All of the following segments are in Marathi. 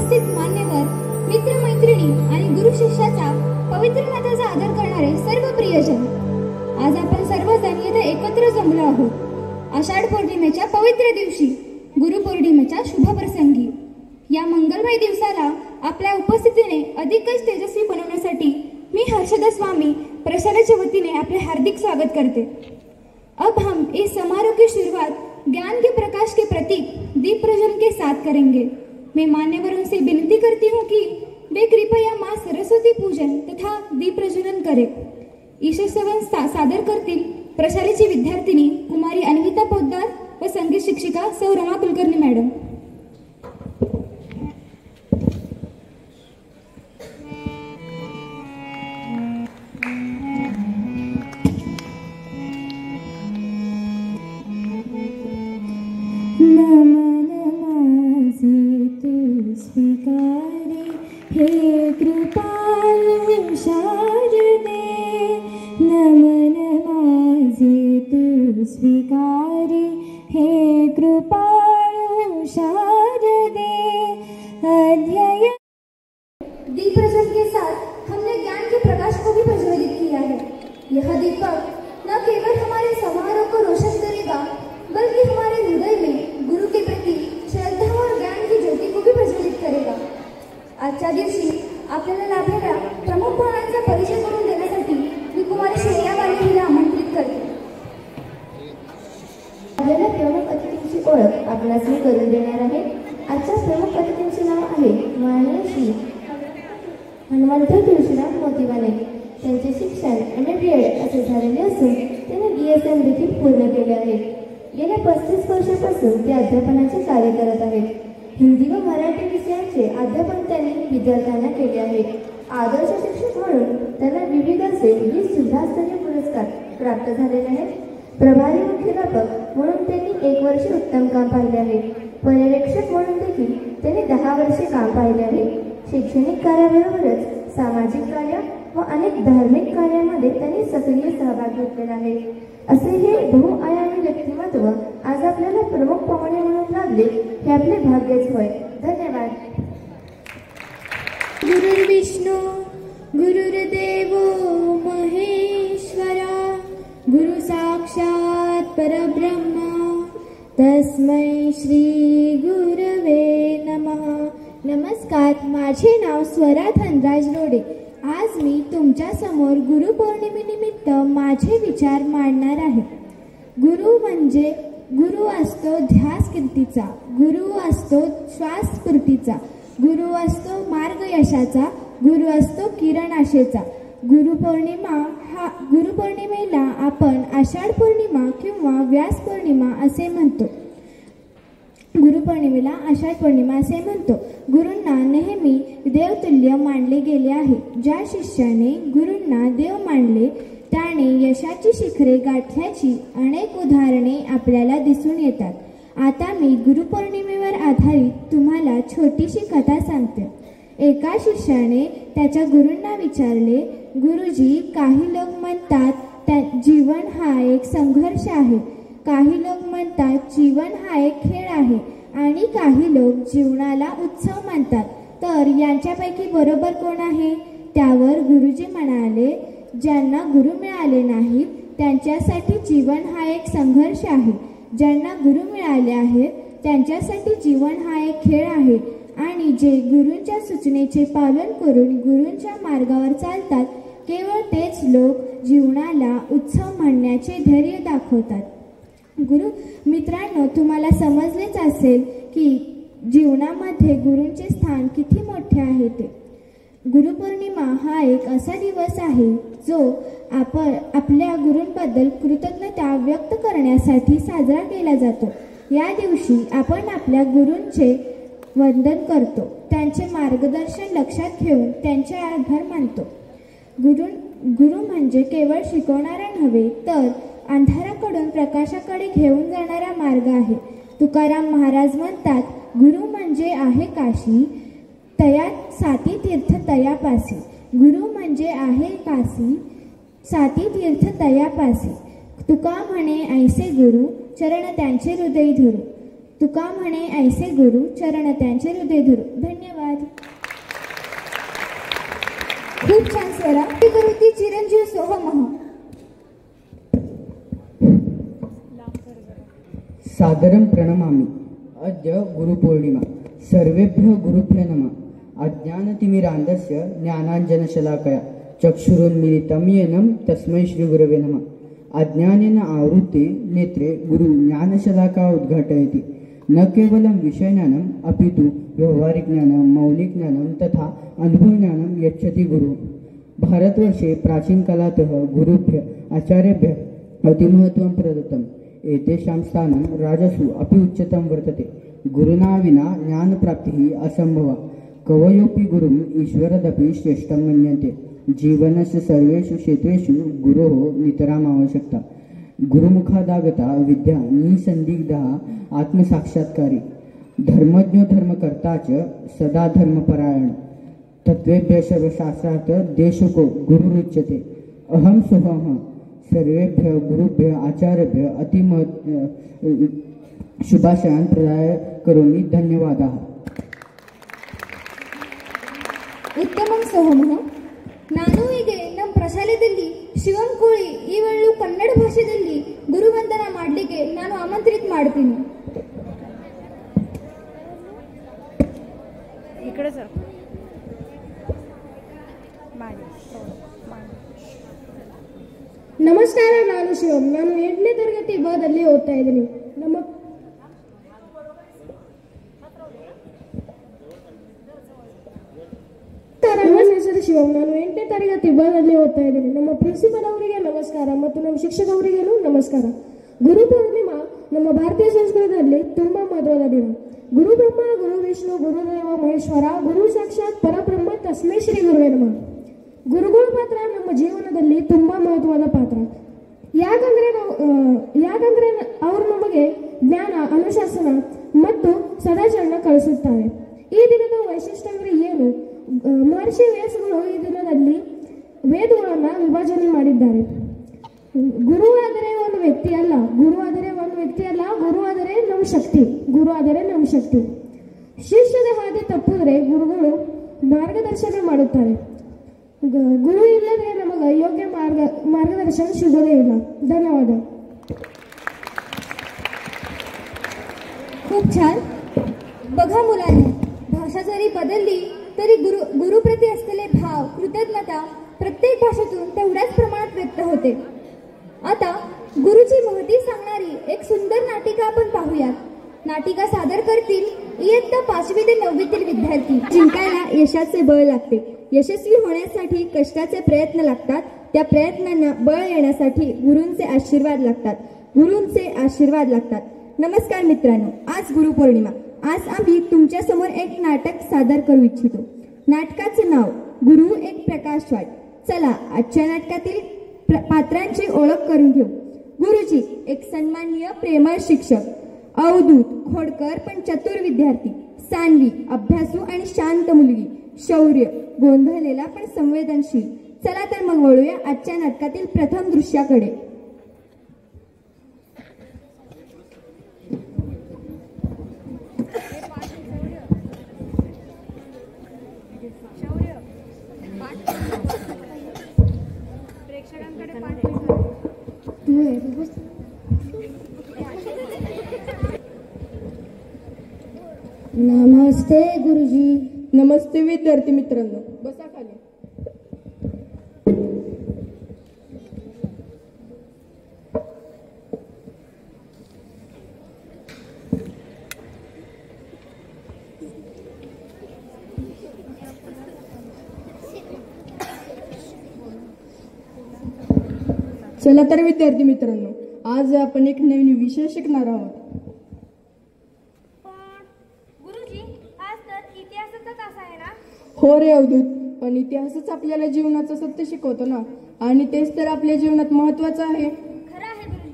उपस्थित मान्यवर, मित्रमैत्रिणी आणि गुरु शिष्याचा पवित्र नात्याचा आदर करणारे सर्व प्रियजन, आज आपण सर्वजण येथे एकत्र जमलो आहोत आषाढ पौर्णिमेच्या पवित्र दिवशी, गुरुपौर्णिमेच्या शुभ प्रसंगी। या मंगलमय दिवसाला आपल्या उपस्थितीने अधिकच तेजस्वी बनवण्यासाठी मी हर्षदा स्वामी प्रसाराच्या वतीने आपले हार्दिक स्वागत करते। अब हम इस समारोह की शुरुआत ज्ञान के प्रकाश के प्रतीक दीप प्रज्वलन के साथ करेंगे। मैं मान्यवरों से विनती करती हूँ कि वे कृपया माँ सरस्वती पूजन तथा दीप प्रज्वलन करें। ईशस्तवन सादर करतील प्रशालेची विद्यार्थिनी कुमारी अन्विता पोद्दार व संगीत शिक्षिका सौ रमा कुलकर्णी मॅडम। स्वीकारे हे कृपालु शारदे, नमन माझे तू स्वीकारे हे कृपालु शारदे। अध्यय दीप प्रज्वलन के साथ हमने ज्ञान के प्रकाश को भी प्रज्वलित किया है। यह दीपक न केवल हमारे समारोह को रोशन करेगा, बल्कि हमारे हृदय में गुरु के प्रति श्रद्धा और ज्ञान की ज्योति को भी प्रज्वलित करेगा। आजच्या दिवशी आपल्याला लाभलेल्या प्रमुख पाहुण्यांचा परिचय करून देण्यासाठी मी कुमारी श्रेया वाले हिला आमंत्रित करते। आपल्याला प्रमुख अतिथींची ओळख आपणास मी करून देणार आहे। आजच्या प्रमुख अतिथींचे नाव आहे माननीय श्री हनुमंत तुळशीराम मोतीवाले। त्यांचे शिक्षण MA-BEd असे झालेले असून त्यांनी DSM देखील पूर्ण केले आहे। गेल्या 35 वर्षापासून ते अध्यापनाचे कार्य करत आहेत। हिंदी व मराठी विषयांचे अध्यापन त्यांनी विद्यार्थ्यांना केले आहे। आदर्श शिक्षक म्हणून त्यांना विविध असे 20 जिल्हास्तरीय पुरस्कार प्राप्त झालेले आहेत। प्रभारी मुख्याध्यापक म्हणून त्यांनी 1 वर्ष उत्तम काम पाहिले आहे। पर्यवेक्षक म्हणून देखील त्यांनी 10 वर्षे काम पाहिले आहे। शैक्षणिक कार्याबरोबरच सामाजिक कार्य व अनेक धार्मिक कार्यामध्ये त्यांनी सक्रिय सहभाग घेतलेला आहे। असे हे बहुआयामी व्यक्तिमत्व आज आपल्याला प्रमुख पाहुणे म्हणून लाभले हे आपले भाग्यच होय। धन्यवाद। गुरुर्विष्णू गुरुर्देवो महेश्वरा, गुरु साक्षात परब्रह्म तस्मै श्री गुरवे नमः। नमस्कार, माझे नाव स्वरा धनराज रोडे। आज मी तुमच्या समोर गुरुपौर्णिमेनिमित्त माझे विचार मांडणार आहे। गुरु म्हणजे गुरु असतो ध्यास कीर्तीचा, गुरु असतो श्वास स्फूर्तीचा, गुरु असतो मार्ग यशाचा, गुरु असतो किरण आशेचा। गुरुपौर्णिमेला आपण आषाढ पौर्णिमा किंवा व्यास पौर्णिमा असे म्हणतो। गुरुपौर्णिमेला आषाढ पौर्णिमा असे म्हणतो। गुरूंना नेहमी देवतुल्य मानले गेले आहे। ज्या शिष्याने गुरूंना देव मानले त्याने यशाची शिखरे गाठल्याची अनेक उदाहरणे आपल्याला दिसून येतात। आता मी गुरुपौर्णिमेवर आधारित तुम्हाला छोटीशी कथा सांगते। एका शिष्याने त्याच्या गुरूंना विचारले, गुरुजी, काही लोक म्हणतात जीवन हा एक संघर्ष आहे, काही लोक म्हणतात जीवन हा एक खेळ आहे आणि काही लोक जीवनाला उत्सव मानतात, तर यांच्यापैकी बरोबर कोण आहे? त्यावर गुरुजी म्हणाले, ज्यांना गुरु मिळाले नाहीत त्यांच्यासाठी जीवन हा एक संघर्ष आहे, ज्यांना गुरु मिळाले आहेत त्यांच्यासाठी जीवन हा एक खेळ आहे आणि जे गुरूंच्या सूचनेचे पालन करून गुरूंच्या मार्गावर चालतात केवळ तेच लोक जीवनाला उत्सव म्हणण्याचे धैर्य दाखवतात। गुरु मित्रांनो, तुम्हाला समजलेच असेल की जीवनामध्ये गुरूंचे स्थान किती मोठे आहे ते। गुरुपौर्णिमा हा एक असा दिवस आहे जो आपण आपल्या गुरूंबद्दल कृतज्ञता व्यक्त करण्यासाठी साजरा केला जातो। या दिवशी आपण आपल्या गुरूंचे वंदन करतो, त्यांचे मार्गदर्शन लक्षात घेऊन त्यांचे आभार मानतो। गुरु म्हणजे केवळ शिकवणारा नव्हे तर अंधाराकडून प्रकाशाकडे घेऊन जाणारा मार्ग आहे। तुकाराम महाराज म्हणतात, गुरु म्हणजे आहे काशी तया साती तीर्थ तयापासी। गुरु म्हणजे आहे काशी साती तीर्थ तयापासी। तुका म्हणे ऐसे गुरु चरण त्यांचे हृदय धरू। तुका म्हणे ऐसे गुरु चरण त्यांचे हृदय धरू. धन्यवाद. खूप छान स्वरा. करुती चिरंजीव सोहमः. सादरं प्रणमामि. अद्य गुरुपूर्णिमा. सर्वेभ्यो गुरुभ्यो नमः. अज्ञानतिमिरान्धस्य ज्ञानाञ्जनशलाकया चक्षुरुन्मीलितं येन तस्मै श्रीगुरवे नमः. अज्ञानेन आवृत्ते नेत्रे गुरु ज्ञानशलाका उद्घाटयति. न केवलं विषयज्ञानम् अपितु व्यवहारिकज्ञानं, मौलिकज्ञानं तथा अनुभवज्ञानं यच्छति गुरु. भारतवर्षे प्राचीनकालातः गुरुभ्यः आचार्येभ्यः अतिमहत्त्वं प्रदत्तम्. एतेषां स्थानं राजसु अपि उच्चतं वर्तते. गुरुना विना ज्ञानप्राप्तिः असम्भवा. कवयोऽपि गुरुम् ईश्वरदपि श्रेष्ठं मन्यन्ते. जीवनस्य सर्वेषु क्षेत्रेषु गुरोः नितराम् आवश्यकता. गुरुमुखादागता विद्या निसन्दिग्धा आत्मसाक्षात्कारी. धर्मज्ञो धर्मकर्ता च सदा धर्मपरायण. तत्त्वेभ्यः सर्वशास्त्रात् देशको गुरुरुच्यते. अहं सोऽहं सर्वेभ्यः गुरुभ्यः आचार्येभ्यः ಶುಭಾಶಯಾನ್ ಪ್ರದಾಯ ಕರೋಮಿ. ಧನ್ಯವಾದः. ಉತ್ತಮಂ ಸೋಹಮಃ. ನಾನು ಹೀಗೆ ನಮ್ಮ ಪ್ರಶಾಲೆಯಲ್ಲಿ ಶಿವಂಕೋಳಿ ಈ ವೇಳೆ ಕನ್ನಡ ಭಾಷೆಯಲ್ಲಿ ಗುರುವಂದನ ಮಾಡಲಿಕ್ಕೆ ನಾನು ಆಮಂತ್ರಿತ ಮಾಡ್ತೀನಿ. ನಮಸ್ಕಾರ, ನಾನು ಶಿವಂ. ನಾನು 8ನೇ ತರಗತಿ ಬಾದಲ್ಲಿ ಓದ್ತಾ ಇದ್ದೀನಿ. ನನ್ನ ಹೆಸರು ಶಿವಂ. ನಾನು 8ನೇ ತರಗತಿ ಬಾದಲ್ಲಿ ಓದ್ತಾ ಇದ್ದೀನಿ. ನಮ್ಮ ಪ್ರಿನ್ಸಿಪಲ್ ಅವರಿಗೆ ನಮಸ್ಕಾರ ಮತ್ತು ನಮ್ಮ ಶಿಕ್ಷಕರಿಗೇನು ನಮಸ್ಕಾರ. ಗುರು ಪೂರ್ಣಿಮಾ ನಮ್ಮ ಭಾರತೀಯ ಸಂಸ್ಕೃತಿಯಲ್ಲಿ ತುಂಬಾ ಮಹತ್ವದ ದಿನ. ಗುರು ಬ್ರಹ್ಮ, ಗುರು ವಿಷ್ಣು, ಗುರುದೇವ ಮಹೇಶ್ವರ, ಗುರು ಸಾಕ್ಷಾತ್ ಪರಬ್ರಹ್ಮ ತಸ್ಮೈ ಶ್ರೀ ಗುರುವೇ ನಮಃ. ಗುರುಗಳ ಪಾತ್ರ ನಮ್ಮ ಜೀವನದಲ್ಲಿ ತುಂಬಾ ಮಹತ್ವದ ಪಾತ್ರ. ಯಾಕಂದ್ರೆ ಅವರು ನಮಗೆ ಜ್ಞಾನ, ಅನುಶಾಸನ ಮತ್ತು ಸದಾಚಾರನ ಕಲಿಸುತ್ತಾರೆ. ಈ ದಿನದ ವೈಶಿಷ್ಟ್ಯ ಏನು? ಮಹರ್ಷಿ ವ್ಯಾಸಗಳು ಈ ದಿನದಲ್ಲಿ ವೇದಗಳನ್ನು ವಿಭಜನೆ ಮಾಡಿದ್ದಾರೆ. ಗುರು ಆದರೆ ಒಂದು ವ್ಯಕ್ತಿ ಅಲ್ಲ, ಗುರು ಆದರೆ ನಮ್ಮ ಶಕ್ತಿ. ಶಿಷ್ಯದ ಹಾದಿ ತಪ್ಪಿದ್ರೆ ಗುರುಗಳು ಮಾರ್ಗದರ್ಶನ ಮಾಡುತ್ತಾರೆ. गुरु इಲ್ಲದೆ ನಮಗೆ ಯೋಗ್ಯ मार्गदर्शन ಸಿಗೋದೇ ಇಲ್ಲ. ಧನ್ಯವಾದ. खूप छान. बघा मुलांनी, भाषा जरी बदलली तरी गुरुप्रती असलेले भाव, कृतज्ञता प्रत्येक भाषेतून तेवढ्याच प्रमाणात व्यक्त होते. आता गुरुची महती सांगणारी एक सुंदर नाटिका आपण पाहूयात. नाटिका सादर करतील इयत्ता 5वी ते 9वीतील विद्यार्थी. जिंकायला यशाचे बळ लागते. यशस्वी होण्यासाठी कष्टाचे प्रयत्न लागतात. त्या प्रयत्नांना बळ येण्यासाठी गुरूंचे आशीर्वाद लागतात. नमस्कार मित्रांनो, आज गुरुपौर्णिमा. आज आम्ही तुमच्या समोर एक नाटक सादर करू इच्छितो. नाटकाचे नाव गुरु एक प्रकाशवाट. चला आजच्या नाटकातील पात्रांची ओळख करून घेऊ. गुरुजी एक सन्माननीय प्रेमळ शिक्षक, अवधूत खोडकर पण चतुर विद्यार्थी, सान्वी अभ्यासू आणि शांत मुलगी, शौर्य गोंधळलेला पण संवेदनशील. चला तर मग वळूया आजच्या नाटकातील प्रथम दृश्याकडे. नमस्ते गुरुजी. नमस्ते विद्यार्थी मित्रांनो, बसा खाली. चला तर विद्यार्थी मित्रांनो, आज आपण एक नवीन विषय शिकणार आहोत. गुरुजी, आज तर इतिहासाचा तास आहे ना? हो रे अवधूत, पण इतिहासच आपल्याला जीवनाचं सत्य शिकवतो ना, आणि तेच तर आपल्या जीवनात महत्वाचं आहे. खरं आहे गुरुजी.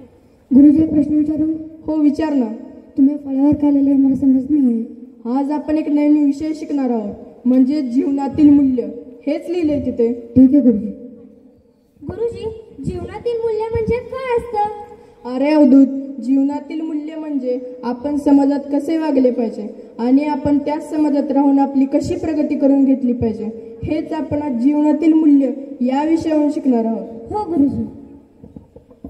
गुरुजी एक प्रश्न विचारू? हो विचार ना. तुम्ही फळावर का लिहिले मला समजत नाही. आज आपण एक नवीन विषय शिकणार आहोत, म्हणजे जीवनातील मूल्य. हेच लिहिले तिथे. ठीक आहे गुरुजी. गुरुजी, जीवनातील मूल्य म्हणजे काय असतं? अरे अवधूत, जीवनातील मूल्य म्हणजे आपण समाजात कसे वागले पाहिजे आणि आपण त्याच समाजात राहून आपली कशी प्रगती करून घेतली पाहिजे, हेच आपण आज जीवनातील मूल्य या विषयावरून शिकणार आहोत. हो गुरुजी.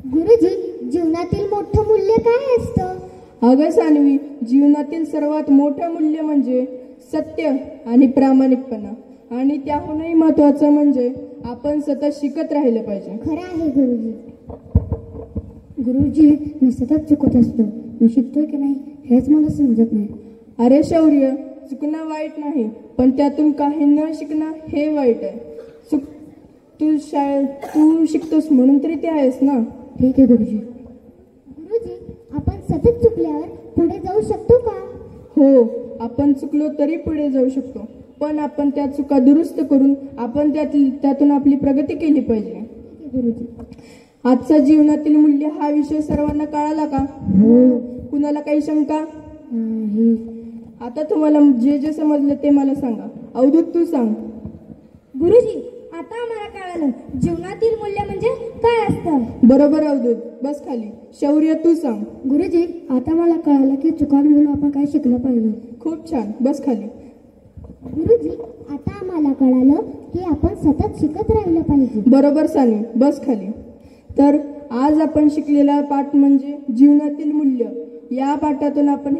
गुरुजी, जीवनातील मोठं मूल्य काय असतं? अगं सान्वी, जीवनातील सर्वात मोठं मूल्य म्हणजे सत्य आणि प्रामाणिकपणा, आणि त्याहूनही महत्वाचं म्हणजे आपण सतत शिकत राहिलं पाहिजे. खरं आहे गुरुजी. गुरुजी, मी सतत चुकत असतो. मी शिकतोय की नाही हेच मला समजत नाही. अरे शौर्य, चुकणं वाईट नाही, पण त्यातून काही न शिकणं हे वाईट आहे. तू शिकतोस म्हणून तरी ते आहेस ना. ठीक आहे गुरुजी. गुरुजी, आपण सतत चुकल्यावर पुढे जाऊ शकतो का? हो, आपण चुकलो तरी पुढे जाऊ शकतो, पण आपण त्या चुका दुरुस्त करून आपण त्यातून आपली प्रगती केली पाहिजे. गुरुजी, आजचा जीवनातील मूल्य हा विषय सर्वांना कळाला का? हो. कुणाला काही शंका? नाही. आता तुम्हाला जे जे समजलं ते मला सांगा. अवधूत, तू सांग. गुरुजी, आता आम्हाला कळालं जीवनातील मूल्य म्हणजे काय असतं. बरोबर अवधूत, बस खाली. शौर्य, तू सांग. गुरुजी, आता मला कळालं की चुकांमुळे आपण काय शिकलं पाहिजे. खूप छान, बस खाली. गुरुजी, आता आम्हाला कळालं की आपण सतत शिकत राहिलं पाहिजे. बरोबर सानी, बस खाली. तर आज आपण शिकलेला पाठ म्हणजे जीवनातील मूल्य. या पाठातून आपण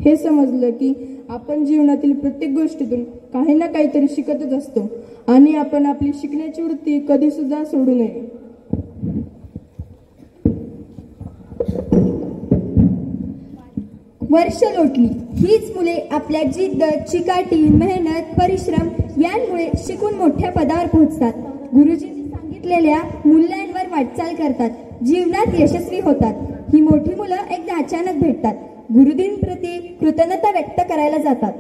हे समजलं की आपण जीवनातील प्रत्येक गोष्टीतून काही ना काहीतरी शिकतच असतो आणि आपण आपली शिकण्याची वृत्ती कधी सुद्धा सोडू नये. वर्ष लोटली, हीच मुले आपल्या जिद्द, चिकाटी, मेहनत, परिश्रम यांमुळे शिकून मोठ्या पदावर पोहोचतात. गुरुजींनी सांगितलेल्या मूल्यांवर वाटचाल करतात, जीवनात यशस्वी होतात. ही मोठी मुलं एकदा अचानक भेटतात, गुरुजींप्रती कृतज्ञता व्यक्त करायला जातात.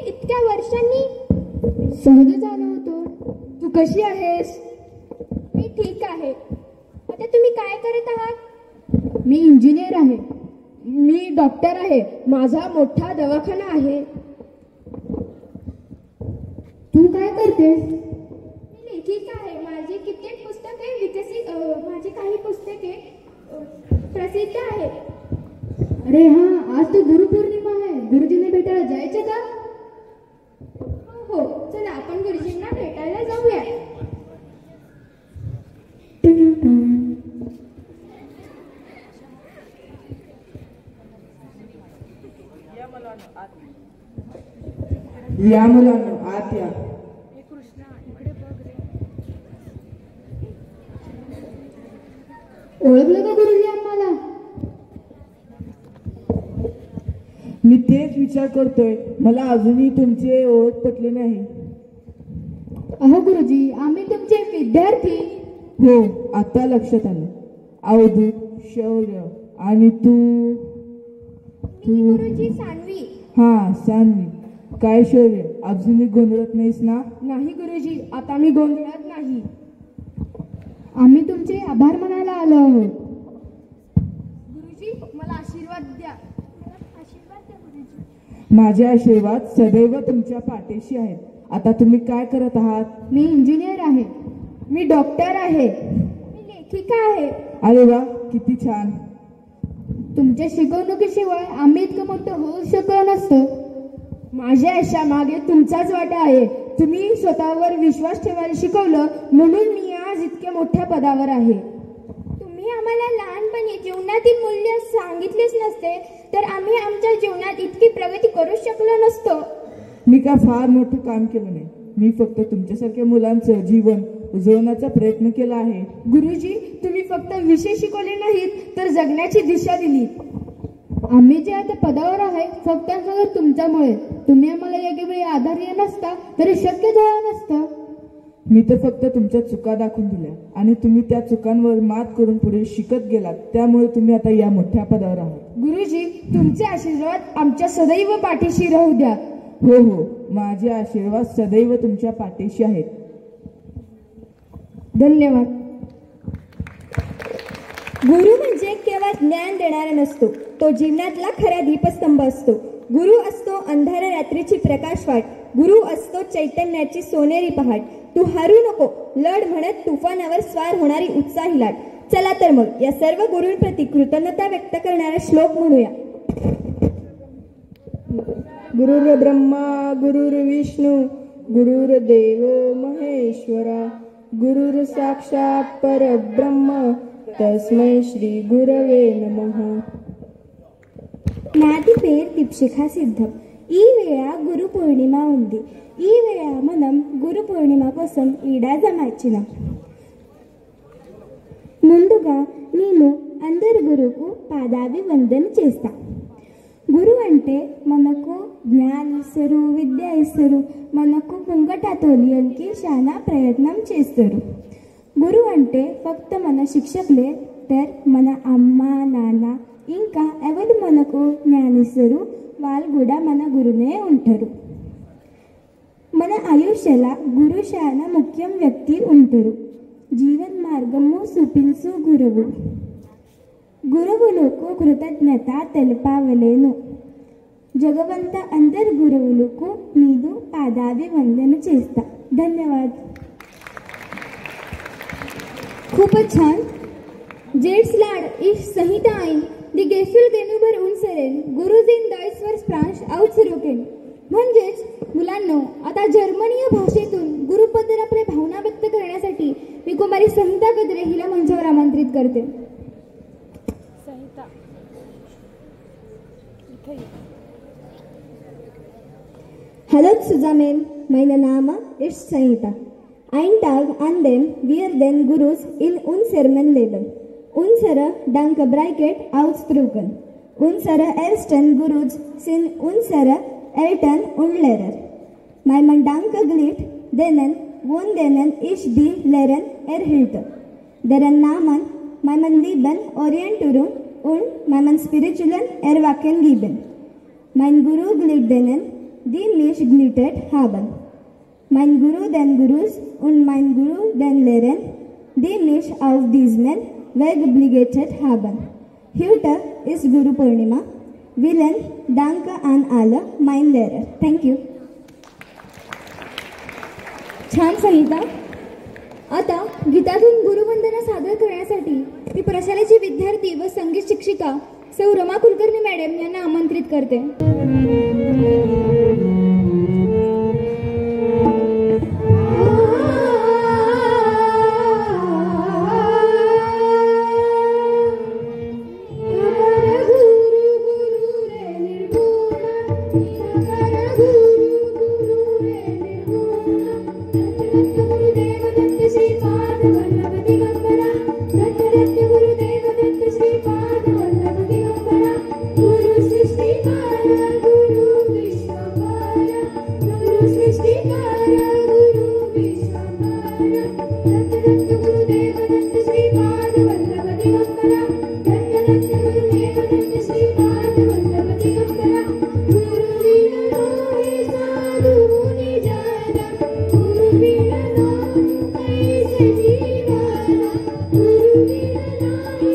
इतक्या वर्षांनी सहज आलो होतो. तू कशी आहेस? मी ठीक आहे. आता तुम्ही काय करत आहात? मी इंजिनियर आहे. मी डॉक्टर आहे. माझा मोठा दवाखाना आहे. तू काय करतेस? मी लेखिका आहे. माझी कित्येक पुस्तके माझी काही पुस्तके प्रसिद्ध आहेत. अरे हा, आज तर गुरुपौर्णिमा आहे. गुरुजींना भेटायला जायचं का? हो, चला आपण गुरुजींना भेटायला जाऊया. या मुलांनो, आत या. ओळखलं का गुरुजी आम्हाला? मी तेच विचार करतोय, मला अजूनही तुमची ओळख पटली नाही. अहो गुरुजी, आम्ही तुमचे विद्यार्थी. हो, आता लक्षात आलं. अवधूत, शौर्य आणि तू. गुरुजी, सान्वी. हा, सान्वी. काय शौर्य, अजूनही गोंधळत नाहीस ना? नाही गुरुजी, आता मी गोंधळत नाही. आम्ही तुमचे आभार मानायला आलो आहोत. गुरुजी, मला आशीर्वाद द्या. माझे आशीर्वाद सदैव तुमच्या पाठीशी आहेत. आता तुम्ही काय करत आहात? मी इंजिनियर आहे. मी डॉक्टर आहे. मी लेखिका आहे. अरे वा, किती छान. तुमच्या शिकवणुकीशिवाय आम्ही इतकं मोठं होऊ शकलो नसतो. माझ्या यशामागे तुमचाच वाटा आहे. तुम्ही स्वतःवर विश्वास ठेवायला शिकवलं म्हणून मी आज इतक्या मोठ्या पदावर आहे. तुम्ही आम्हाला लहानपणी जीवनातील मूल्य सांगितलेच नसते तर आम्ही आमच्या जीवनात इतकी प्रगती करू शकलो नसतो. मी काय फार मोठं काम केलं नाही. मी फक्त तुमच्यासारख्या मुलांचं जीवन उजळवण्याचा प्रयत्न केला आहे. गुरुजी, तुम्ही फक्त विषय शिकवले नाहीत तर जगण्याची दिशा दिली. आम्ही जे आता पदावर आहे फक्त तुमच्यामुळे. तुम्ही आम्हाला योग्य वेळी आधार दिला नसता तरी शक्य झालं नसतं. मी तर फक्त तुमच्या चुका दाखवून दिल्या आणि तुम्ही त्या चुकांवर मात करून पुढे शिकत गेलात. त्यामुळे तुम्ही आता या मोठ्या पदावर आहात. गुरुजी, तुमचे आशीर्वाद आमच्या सदैव पाठीशी राहू द्या. हो हो, माझे आशीर्वाद सदैव तुमच्या पाठीशी आहेत. धन्यवाद. गुरु म्हणजे केवळ ज्ञान देणारा नसतो, तो जीवनातला खरा दीपस्तंभ असतो. गुरु असतो अंधाऱ्या रात्रीची प्रकाशवाट. गुरु असतो चैतन्याची सोनेरी पहाट. तू हरू नको, लढ म्हणत तुफानावर स्वार होणारी उत्साही लाट. चला तर मग या सर्व गुरूंप्रती कृतज्ञता व्यक्त करणारा श्लोक म्हणूया. गुरुर् ब्रह्मा गुरुर्विष्णू गुरुर्देव महेश्वरा गुरुर् साक्षात परब्रह्म तस्मै श्री गुरवे नमः. నాటి పేరు దీప్శిఖ సిద్ధం. ఈ వేళ గురు పూర్ణిమ ఉంది. ఈ వేళ మనం గురు పూర్ణిమ కోసం ఈడ జమార్చినాం. ముందుగా నేను అందరి గురువుకు పాదాభి వందన చేస్తా. గురువు అంటే మనకు జ్ఞానం ఇస్తారు, విద్య ఇస్తారు, మనకు ముంగట తోలియడానికి చాలా ప్రయత్నం చేస్తారు. గురువు అంటే ఫక్త మన శిక్షకులే तर మన అమ్మ నాన్న ఇంకా ఎవరు మనకు జ్ఞానిస్తారు వాళ్ళు కూడా మన గురునే ఉంటారు. మన ఆయుష్యాల గురు చాలా ముఖ్యం వ్యక్తి ఉంటారు. జీవన్ మార్గము చూపించు గురువు. గురువులకు కృతజ్ఞత తెలపవలేను. జగవంత అందరి గురువులకు నేను పాదాభి వందన చేస్తా. धन्यवाद. खूपच छान. जेट्स लाड इश संहिता आईन दी गेफिल गेनुबर उनसरेन गुरुजीन दॉइसवर स्प्रांश आउटसरोकेन. म्हणजेच मुलांनो, आता जर्मनीय भाषेतून गुरुबद्दल आपल्या भावना व्यक्त करण्यासाठी मी कुमारी संहिता गद्रे हिला मंचावर आमंत्रित करते. Hallo zusammen, mein Name ist Sanhita. Ein Tag an dem wir den Gurus in unserem Leben unsere Dankbarkeit ausdrücken. Unsere ersten Gurus sind unsere Eltern und Lehrer. Mein Dank gilt denen, von denen ich die Lehren erhielt, deren Namen meinem Leben Orientierung und meinem spirituellen Erwachen geben. Mein Guru gilt denen, die mich geleitet haben. Mein Guru den Gurus und mein Guru den Lehrern, die mich auf diesem Weg begleitet haben. Heute ist Guru Purnima. Vielen Dank an alle mein Lehrer. Thank you. छान संहिता. आता गीतातून गुरुवंदना सादर करण्यासाठी मी प्रशालेचे विद्यार्थी व संगीत शिक्षिका सौ रमा कुलकर्णी मॅडम यांना आमंत्रित करते. Thank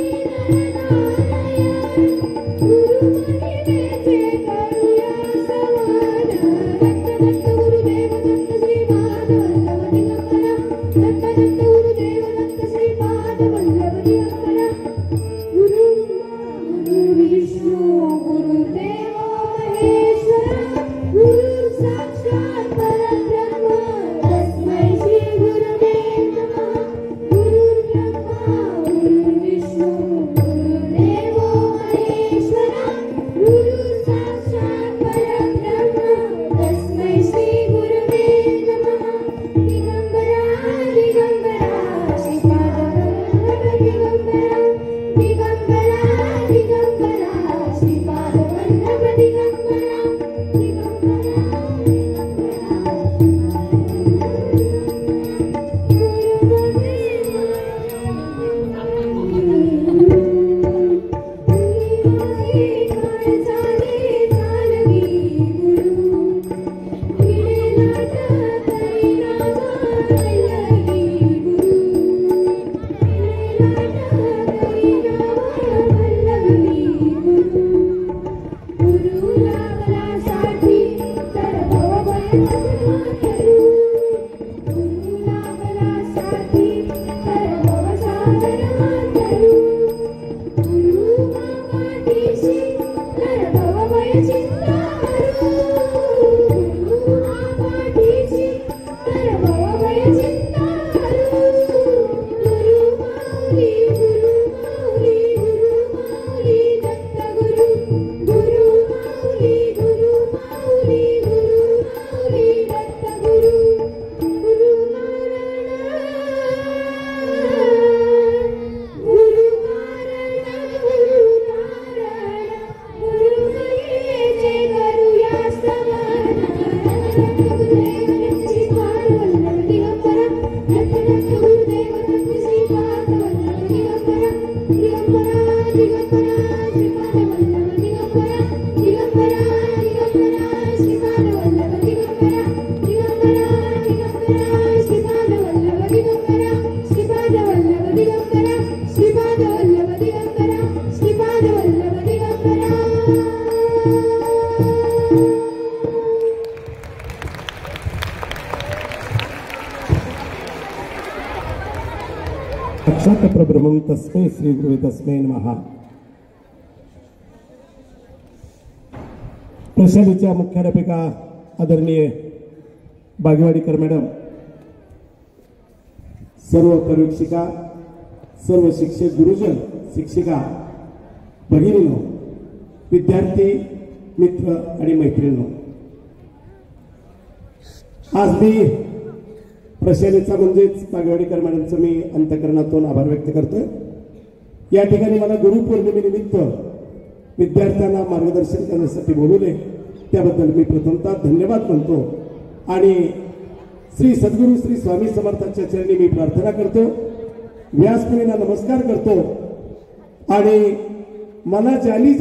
you. परब्रह्मं तस्मै श्री गुरुवे तस्मै नमः. प्रशालेच्या मुख्याध्यापिका आदरणीय बागेवाडीकर मॅडम, सर्व परीक्षिका, सर्व शिक्षक गुरुजन, शिक्षिका भगिनींनो, विद्यार्थी मित्र आणि मैत्रिणींनो, आज मी प्रशालेचा म्हणजेच बागेवाडीकर मॅडमचं मी अंतःकरणातून आभार व्यक्त करतोय. या ठिकाणी मला गुरुपौर्णिमेनिमित्त विद्यार्थ्यांना मार्गदर्शन करण्यासाठी बोलवले त्याबद्दल मी प्रथमतः धन्यवाद म्हणतो आणि श्री सद्गुरू श्री स्वामी समर्थांच्या चरणी मी प्रार्थना करतो, व्यासपीठाला नमस्कार करतो आणि मला ज्यांनी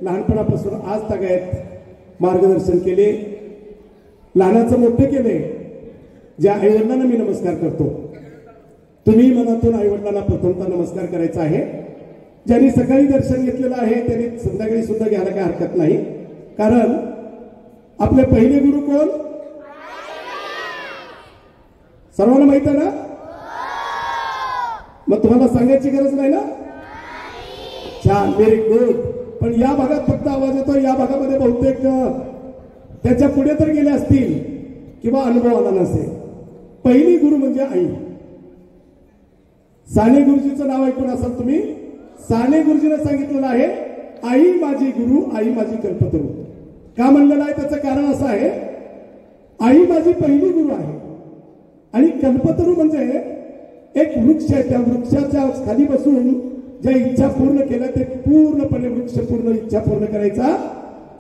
लहानपणापासून आज तागायत मार्गदर्शन केले, लहानाचं मोठे केले, ज्या आईवडिलांना मी नमस्कार करतो. तुम्ही मनातून आईवडिलांना प्रथमतः नमस्कार करायचा आहे. ज्यांनी सकाळी दर्शन घेतलेलं आहे त्यांनी संध्याकाळी सुद्धा घ्यायला काही हरकत नाही, कारण आपले पहिले गुरु कोण सर्वांना माहित आहे ना? मग तुम्हाला सांगायची गरज नाही ना? छान, व्हेरी गुड. पण या भागात फक्त आवाज येतो, या भागामध्ये बहुतेक त्याच्या पुढे तर गेले असतील किंवा अनुभव आला नसेल. पहिली गुरु म्हणजे आई. साने गुरुजीचं नाव ऐकून असाल तुम्ही. साने गुरुजीने सांगितलेलं आहे, आई माझी गुरु, आई माझी कल्पतरू. का म्हणलेलं आहे त्याचं कारण असं आहे, आई माझी पहिली गुरु आहे आणि कल्पतरू म्हणजे एक वृक्ष आहे. त्या वृक्षाच्या खाली बसून ज्या इच्छा पूर्ण केल्या ते पूर्णपणे वृक्ष पूर्ण इच्छा पूर्ण करायचा,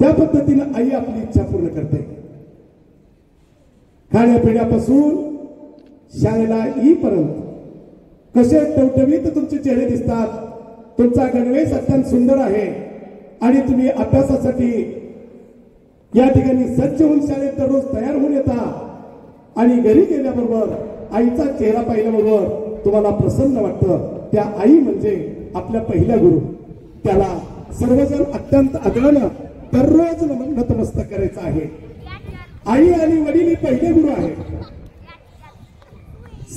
त्या पद्धतीनं आई आपली इच्छा पूर्ण करते. खाण्यापिण्यापासून शाळेला येईपर्यंत कसे टवटवीत तुमचे चेहरे दिसतात, तुमचा गणवेश अत्यंत सुंदर आहे आणि तुम्ही अभ्यासासाठी या ठिकाणी सज्ज होऊन शाळेत दररोज तयार होऊन येता आणि घरी गेल्याबरोबर आईचा चेहरा पाहिल्याबरोबर तुम्हाला प्रसन्न वाटतं. त्या आई म्हणजे आपल्या पहिल्या गुरु. त्याला सर्वजण अत्यंत आदरानं दररोज नतमस्तक करायचं आहे. आई आणि वडील ही पहिले गुरु आहे.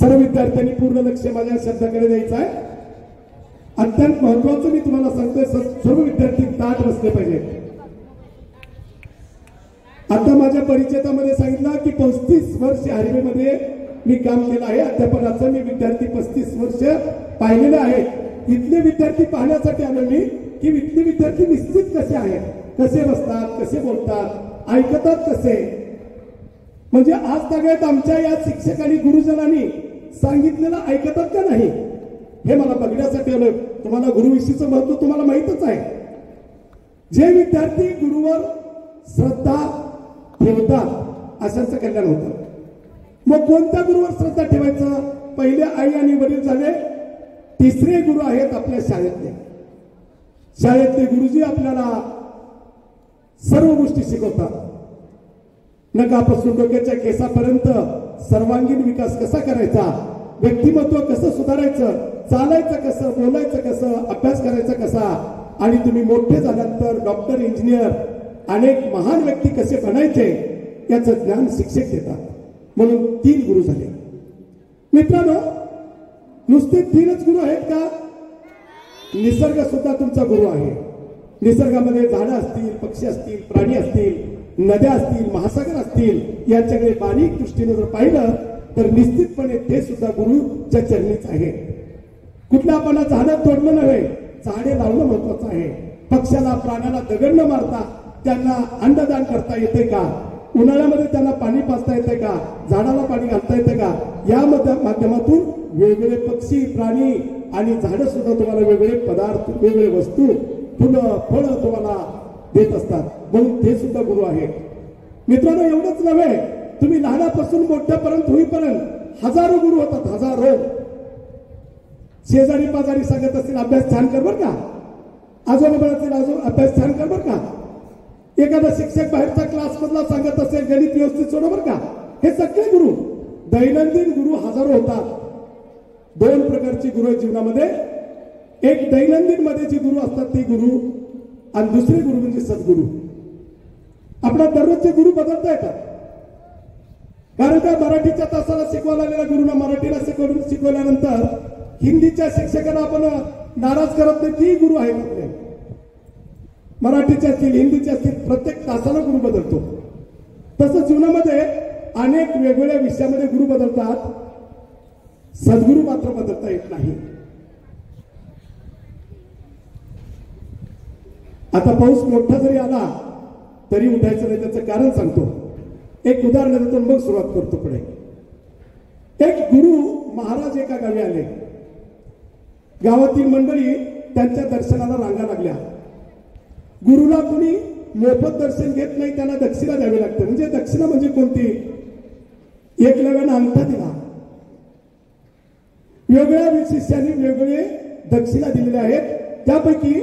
सर्व विद्यार्थ्यांनी पूर्ण लक्ष माझ्या शब्दाकडे द्यायचं आहे. अत्यंत महत्वाचं मी तुम्हाला सांगतोय, सर्व विद्यार्थी ताट बसले पाहिजे. आता माझ्या परिचयामध्ये सांगितलं की 35 वर्ष हायवेमध्ये मी काम केलं आहे अध्यापनाचं. मी विद्यार्थी 35 वर्ष पाहिलेले आहेत. इथले विद्यार्थी पाहण्यासाठी आलो मी की इथले विद्यार्थी निश्चित कसे आहेत, कसे बसतात, कसे बोलतात, ऐकतात कसे. म्हणजे आज तागायत आमच्या या शिक्षक आणि गुरुजनांनी सांगितलेलं ऐकतात का नाही हे मला बघण्यासाठी आलोय. तुम्हाला गुरुविषयीचं महत्व तुम्हाला माहितच आहे. जे विद्यार्थी गुरुवर श्रद्धा ठेवतात अशांचं कल्याण होतं. मग कोणत्या गुरुवर श्रद्धा ठेवायचं? पहिले आई आणि वडील झाले. तिसरे गुरु आहेत आपल्या शाळेतले. शाळेतले गुरुजी आपल्याला सर्व गोष्टी शिकवतात. नकापासून डोक्याच्या केसापर्यंत सर्वांगीण विकास कसा करायचा, व्यक्तिमत्व कसं सुधारायचं, चालायचं कसं, बोलायचं कसं, अभ्यास करायचा कसा आणि तुम्ही मोठे झाल्यानंतर डॉक्टर, इंजिनियर, अनेक महान व्यक्ती कसे बनायचे याचं ज्ञान शिक्षक देतात. म्हणून 3 गुरु झाले. मित्रांनो, नुसते 3च गुरु आहेत का? निसर्ग सुद्धा तुमचा गुरु आहे. निसर्गामध्ये झाडं असतील, पक्षी असतील, प्राणी असतील, नद्या असतील, महासागर असतील, यांच्याकडे बारीक दृष्टीने जर पाहिलं तर निश्चितपणे ते सुद्धा गुरुच्या चरणीच आहे. कुठल्या आपण झाडं तोडणं नव्हे, झाडे लावणं महत्वाचं आहे. पक्षाला, प्राण्याला दगड न मारता त्यांना अन्नदान करता येते का? उन्हाळ्यामध्ये त्यांना पाणी पाजता येते का? झाडाला पाणी घालता येते का? या माध्यमातून वेगवेगळे पक्षी, प्राणी आणि झाडं सुद्धा तुम्हाला वेगवेगळे पदार्थ, वेगवेगळे वस्तू, फुलं, फळं तुम्हाला देत असतात. म्हणून ते सुद्धा गुरु आहेत. मित्रांनो, एवढंच नव्हे, तुम्ही लहानापासून मोठ्यापर्यंत होईपर्यंत हजारो गुरु होतात, हजारो. शेजारी पाजारी सांगत असतील अभ्यास छान कर बर का, आजोबा म्हणतील अभ्यास छान कर बर का, एखादा शिक्षक बाहेरचा क्लास मधला सांगत असेल गणित व्यवस्थित सोडव बर का. हे सगळे गुरु, दैनंदिन गुरु हजारो होतात. 2 प्रकारची गुरु जीवनामध्ये. एक दैनंदिन मध्ये जी गुरु असतात ती गुरु, आणि दुसरे गुरु म्हणजे सद्गुरु. आपला दररोजचे गुरु बदलता येतात. कारण त्या मराठीच्या तासाला शिकवायला आलेल्या गुरुना मराठीला शिकवल्यानंतर हिंदीच्या शिक्षकांना आपण नाराज करत नाही, ती गुरु आहेत आपले. मराठीचे असतील, हिंदीचे असतील, प्रत्येक तासाला गुरु बदलतो. तसं जीवनामध्ये अनेक वेगवेगळ्या विषयामध्ये गुरु बदलतात, सद्गुरू मात्र बदलता येत नाही. आता पाऊस मोठा जरी आला तरी उठायचं नाही. त्याचं कारण सांगतो, एक उदाहरण देतो, मग सुरुवात करतो पुढे. एक गुरु महाराज एका गावी आले. गावातील मंडळी त्यांच्या दर्शनाला रांगा लागल्या. गुरुला कोणी मोफत दर्शन घेत नाही, त्यांना दक्षिणा द्यावी लागते. म्हणजे दक्षिणा म्हणजे कोणती? एकलव्यानं अंगठा दिला. वेगवेगळ्या शिष्यांनी वेगवेगळे दक्षिणा दिलेल्या आहेत. त्यापैकी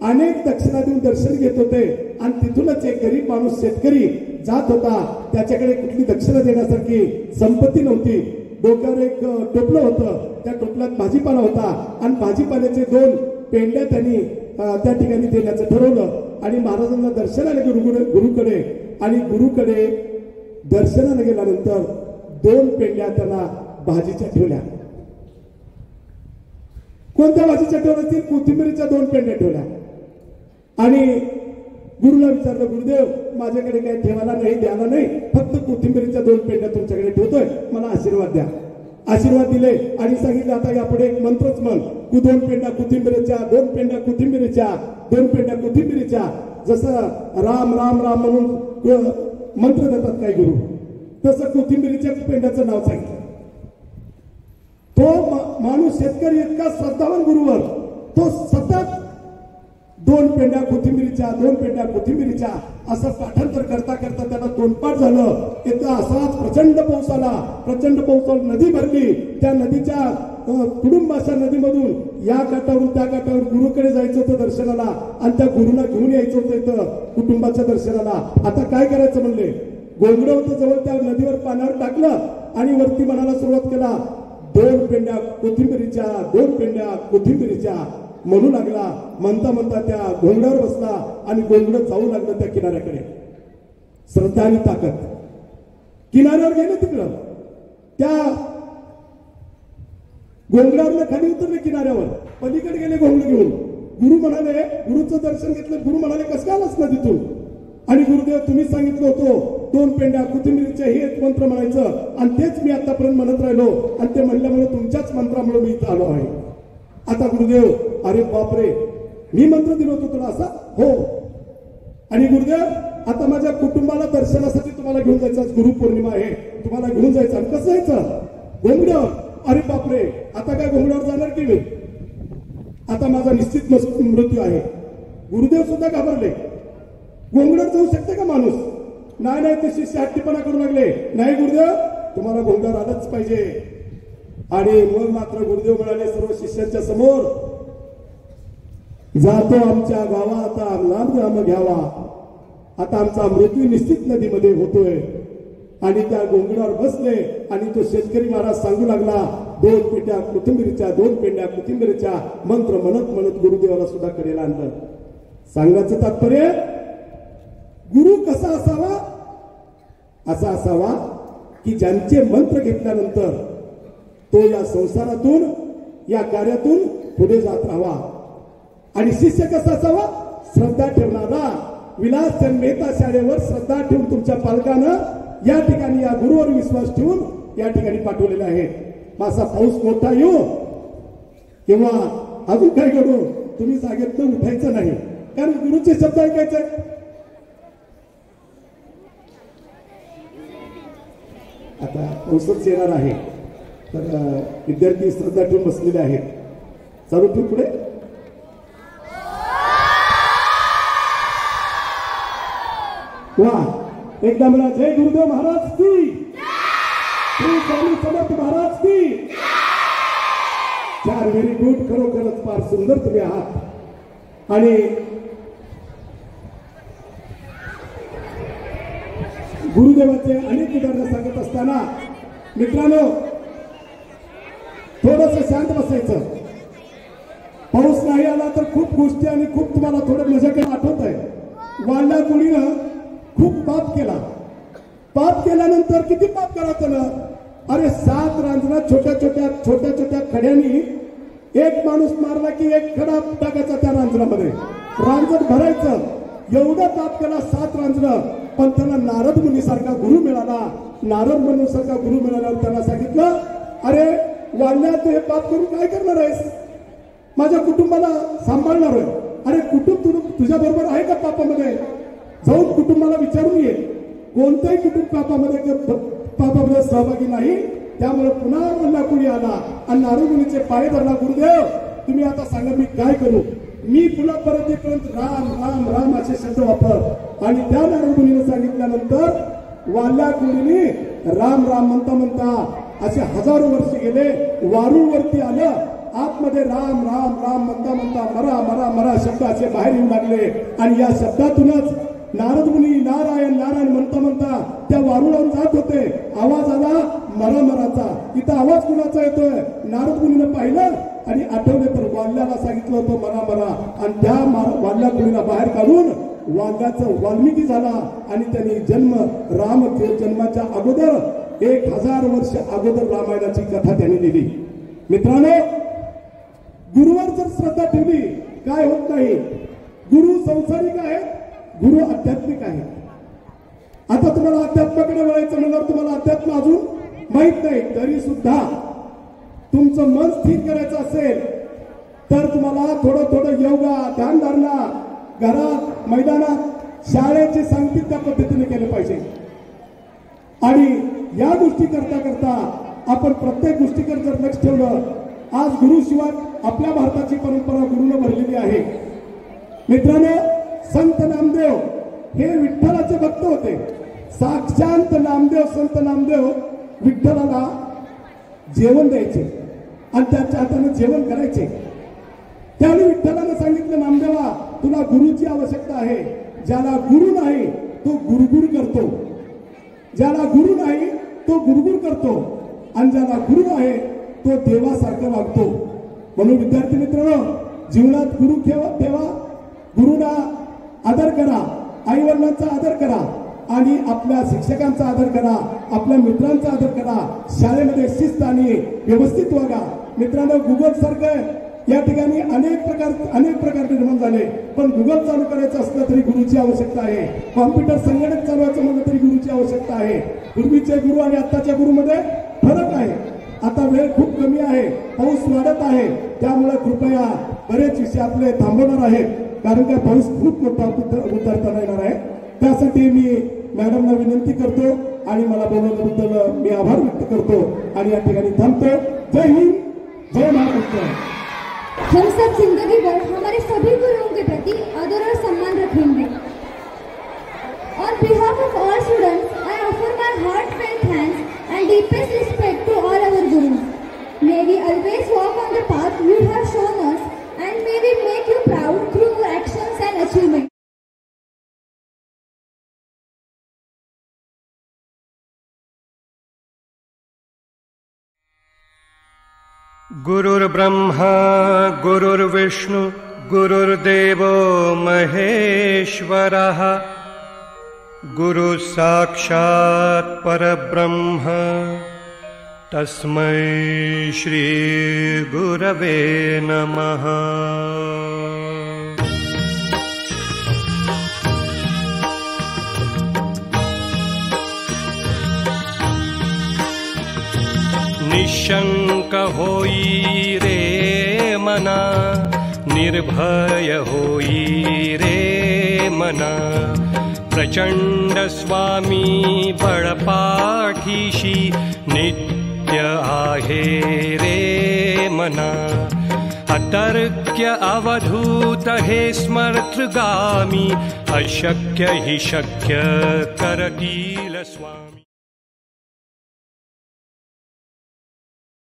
अनेक दक्षिणा देऊन दर्शन घेत होते आणि तिथूनच एक गरीब माणूस शेतकरी जात होता. त्याच्याकडे कुठली दक्षिणा देण्यासारखी संपत्ती नव्हती. डोक्यावर एक टोपलं होतं, त्या टोपल्यात भाजीपाला होता आणि भाजीपाल्याचे 2 पेंड्या त्यांनी त्या ठिकाणी देण्याचं ठरवलं. आणि महाराजांना दर्शनाला गुरुकडे आणि गुरुकडे दर्शनाला गेल्यानंतर 2 पेंड्या त्यांना भाजीच्या ठेवल्या. कोणत्या भाजीच्या ठेवल्या असतील? कोथिंबीरीच्या 2 पेंड्या ठेवल्या. आणि गुरुला विचारलं, गुरुदेव माझ्याकडे काही ठेवायला नाही, द्यायला नाही, फक्त कोथिंबीरीच्या 2 पेंड्या तुमच्याकडे ठेवतोय, मला आशीर्वाद द्या. आशीर्वाद दिले आणि सांगितलं, आता यापुढे एक मंत्रच म्हण, 2 पेंड्या कोथिंबीरीच्या, 2 पेंड्या कोथिंबीरीच्या, 2 पेंड्या कोथिंबीरीच्या. जसं राम राम राम म्हणून मंत्र देतात काही गुरु, तसं कोथिंबीरीच्या पेंड्याचं नाव सांगितलं. तो माणूस शेतकरी इतका श्रद्धावान गुरुवर, तो सतत 2 पेंड्या कोथिंबीरीच्या, 2 पेंड्या कोथिंबीरीच्या असं पाठांतर करता करता त्याला तोंडपाठ झालं. तिथं असाच प्रचंड पाऊस आला. प्रचंड पाऊस नदी भरली. त्या नदीच्या कुडुंबाच्या नदीमधून या काठावरून त्या काठावर गुरुकडे जायचं होतं दर्शनाला आणि त्या गुरुला घेऊन यायचं होतं इथं कुटुंबाच्या दर्शनाला. आता काय करायचं म्हणले, गोंगडं होतं जवळ, त्या नदीवर पाण्यावर टाकलं आणि वरती म्हणायला सुरुवात केला, 2 पेंड्या कोथिंबीरीच्या, 2 पेंड्या कोथिंबीरीच्या म्हणू लागला. म्हणता म्हणता त्या घोंगड्यावर बसला आणि घोंगडं जाऊ लागलं त्या किनाऱ्याकडे. श्रद्धा आणि ताकद. किनाऱ्यावर गेले, तिकडं त्या घोंगड्यावर खाली उतरले, किनाऱ्यावर पलीकडे गेले घोंगड घेऊन. गुरु म्हणाले, गुरुचं दर्शन घेतलं. गुरु म्हणाले, कसं काय आलास नदीतून? आणि गुरुदेव तुम्ही सांगितलं होतं 2 पेंड्या कोथिंबीरीच्या, हे एक मंत्र म्हणायचं आणि तेच मी आतापर्यंत म्हणत राहिलो आणि ते म्हणल्यामुळे तुमच्याच मंत्रामुळे मी इथं आलो आहे. आता गुरुदेव, अरे बापरे, मी मंत्र दिलो होतो तुला असा? हो. आणि गुरुदेव, आता माझ्या कुटुंबाला दर्शनासाठी तुम्हाला घेऊन जायचं, गुरुपौर्णिमा आहे, तुम्हाला घेऊन जायचं. आणि कसं जायचं? घोंगड्यावर. अरे बापरे, आता काय घोंगड्यावर जाणार की मी? आता माझा निश्चित मृत्यू आहे. गुरुदेव सुद्धा घाबरले. घोंगड्यावर जाऊ शकते का माणूस? नाही नाही, ते शिष्य हट्टीपणा करू लागले. नाही गुरुदेव, तुम्हाला घोंगड्यावर आलंच पाहिजे. आणि मग मात्र गुरुदेव म्हणाले सर्व शिष्यांच्या समोर, जातो आमच्या गावात लांब नाम घ्यावा, आता आमचा मृत्यू निश्चित नदीमध्ये होतोय. आणि त्या घोंगड्यावर बसले आणि तो शेतकरी महाराज सांगू लागला, 2 पेंड्या कोथिंबीरीच्या, 2 पेंड्या कोथिंबीरीच्या मंत्र म्हणत म्हणत गुरुदेवाला सुद्धा कडेला आणलं. सांगण्याचं तात्पर्य, गुरु कसा असावा? असा असावा की ज्यांचे मंत्र घेतल्यानंतर तो या संसारातून, या कार्यातून पुढे जात राहावा. आणि शिष्य कसा असावा? श्रद्धा ठेवणारा. विलासचंद मेहता शाळेवर श्रद्धा ठेवून तुमच्या पालकानं या ठिकाणी या गुरुवर विश्वास ठेवून या ठिकाणी पाठवलेला आहे. माझा पाऊस मोठा येऊ किंवा अजून काय करू, तुम्ही जागेतनं उठायचं नाही, कारण गुरुचे शब्द ऐकायचे. आता पाऊसच येणार आहे, तर विद्यार्थी श्रद्धा ठेवून बसलेले आहेत. चालू ठेवू पुढे. वा, एकदा म्हणा, जय गुरुदेव महाराज की, श्री स्वामी समर्थ महाराज की. 4 व्हेरी गुड. खरोखरच फार सुंदर तुम्ही आहात. आणि गुरुदेवाचे अनेक उदाहरणं सांगत असताना मित्रांनो, थोडंसं शांत बसायचं. पाऊस नाही आला तर खूप गोष्टी आणि खूप तुम्हाला थोडं मजाकडे आठवत आहे. वांडा कुणीनं खूप पाप केला. पाप केल्यानंतर किती पाप करा त्यानं? अरे 7 रांजणा छोट्या छोट्या खड्यांनी एक माणूस मारला की एक खडा टाकायचा त्या रांजणामध्ये, रांजण भरायचं, एवढं ताप केला 7 रांजणं. पण त्यांना नारद मुनीसारखा गुरु मिळाला. नारद मुनीसारखा गुरु मिळाल्यावर त्यांना सांगितलं, अरे वाढल्या तू हे पाप करून काय करणार आहेस, माझ्या कुटुंबाला सांभाळणार आहे. अरे कुटुंब तुझ्या बरोबर आहे का पापामध्ये, जाऊन कुटुंबाला विचारून ये. कोणताही कुटुंब पापामध्ये सहभागी नाही. त्यामुळे पुन्हा वल्ला कुणी आला आणि नारद मुनीचे पाय धरला, गुरुदेव तुम्ही आता सांगा मी काय करू. मी पुन्हा परत येईपर्यंत राम राम राम असे शब्द वापर. आणि त्या नारद मुनीने सांगितल्यानंतर वाल्या कुणीने राम राम म्हणता म्हणता असे हजारो वर्ष गेले. वारूळवरती आलं, आतमध्ये राम राम राम म्हणता म्हणता मरा मरा मरा शब्द असे बाहेर येऊ लागले. आणि या शब्दातूनच नारद मुनी नारायण नारायण म्हणता म्हणता त्या वारुळावर जात होते. आवाज आला मरा मराचा. इथं आवाज कुणाचा येतोय, नारद मुनीने पाहिलं आणि आठवले तर वाल्याला सांगितलं होतं मरा मरा. आणि त्या वाल्या मुलीला बाहेर काढून वाल्याचं वाल्मिकी झाला. आणि त्यांनी जन्म राम जन्माच्या अगोदर 1000 वर्ष अगोदर रामायणाची कथा त्यांनी लिहिली. मित्रांनो, गुरुवर जर श्रद्धा ठेवली काय होत नाही. गुरु संसारिक आहेत, गुरु आध्यात्मिक आहे. आता तुम्हाला अध्यात्माकडे वळायचं म्हणल्यावर तुम्हाला अध्यात्म अजून माहित नाही, तरी सुद्धा तुमचं मन स्थिर करायचं असेल तर तुम्हाला थोडं थोडं योगा ध्यानधारणा घरात मैदानात शाळेचे सांगतील त्या पद्धतीने केले पाहिजे. आणि या गोष्टी करता करता आपण प्रत्येक गोष्टीकडे जर लक्ष ठेवलं, आज गुरुशिवाय आपल्या भारताची परंपरा गुरुने भरलेली आहे. मित्रांनो, संत नामदेव हे विठ्ठलाचे भक्त होते. साक्षात नामदेव संत नामदेव विठ्ठलाला जेवण द्यायचे आणि त्याच्या हाताने जेवण करायचे. त्यावेळी विठ्ठलाने सांगितलं, नामदेवा तुला गुरुची आवश्यकता आहे. ज्याला गुरु नाही तो गुरुगुरु करतो, ज्याला गुरु नाही तो गुरुगुरु करतो, आणि ज्याला गुरु आहे तो देवासारखं वागतो. म्हणून विद्यार्थी मित्रांनो, जीवनात गुरु ठेवा, गुरुना आदर करा, आई वडिलांचा आदर करा, आणि आपल्या शिक्षकांचा आदर करा, आपल्या मित्रांचा आदर करा. शाळेमध्ये शिस्त आणि व्यवस्थित वागा. मित्रांनो, गुगल सारखं या ठिकाणी अनेक प्रकार निर्माण झाले, पण गुगल चालू करायचं असलं तरी गुरुची आवश्यकता आहे. कॉम्प्युटर संगणक चालवायचं म्हणलं तरी गुरुची आवश्यकता आहे. पूर्वीचे गुरु आणि आत्ताच्या गुरुमध्ये फरक आहे. आता वेळ खूप कमी आहे, पाऊस वाढत आहे, त्यामुळे कृपया बरेच विषय आपले थांबवणार आहेत, कारण का पाऊस खूप मोठा उतरता येणार आहे. त्यासाठी मी मॅडमना विनंती करतो आणि मला बोलवल्याबद्दल मी आभार व्यक्त करतो आणि या ठिकाणी थांबतो. जय हिंद, जय महाराष्ट्र. हम सब जिंदगी भर हमारे सभी गुरुओं के प्रति आदर और सम्मान रखेंगे. On behalf of all students, I offer my heartfelt thanks and deepest respect to all our gurus. May we always walk on the path you have shown us, and may we make you proud through our actions and achievements. गुरुर्ब्रह्मा गुरुर्विष्णु गुरुर्देवो महेश्वरः गुरु साक्षात् परब्रह्म तस्मै श्री गुरवे नमः. निशंक होई रे मना, निर्भय होई रे मना, प्रचंड स्वामी बळपाठीशी नित्य आहे रे मना. अतर्क्य अवधूत हे स्मर्तगामी, अशक्य हि शक्य करतील स्वामी.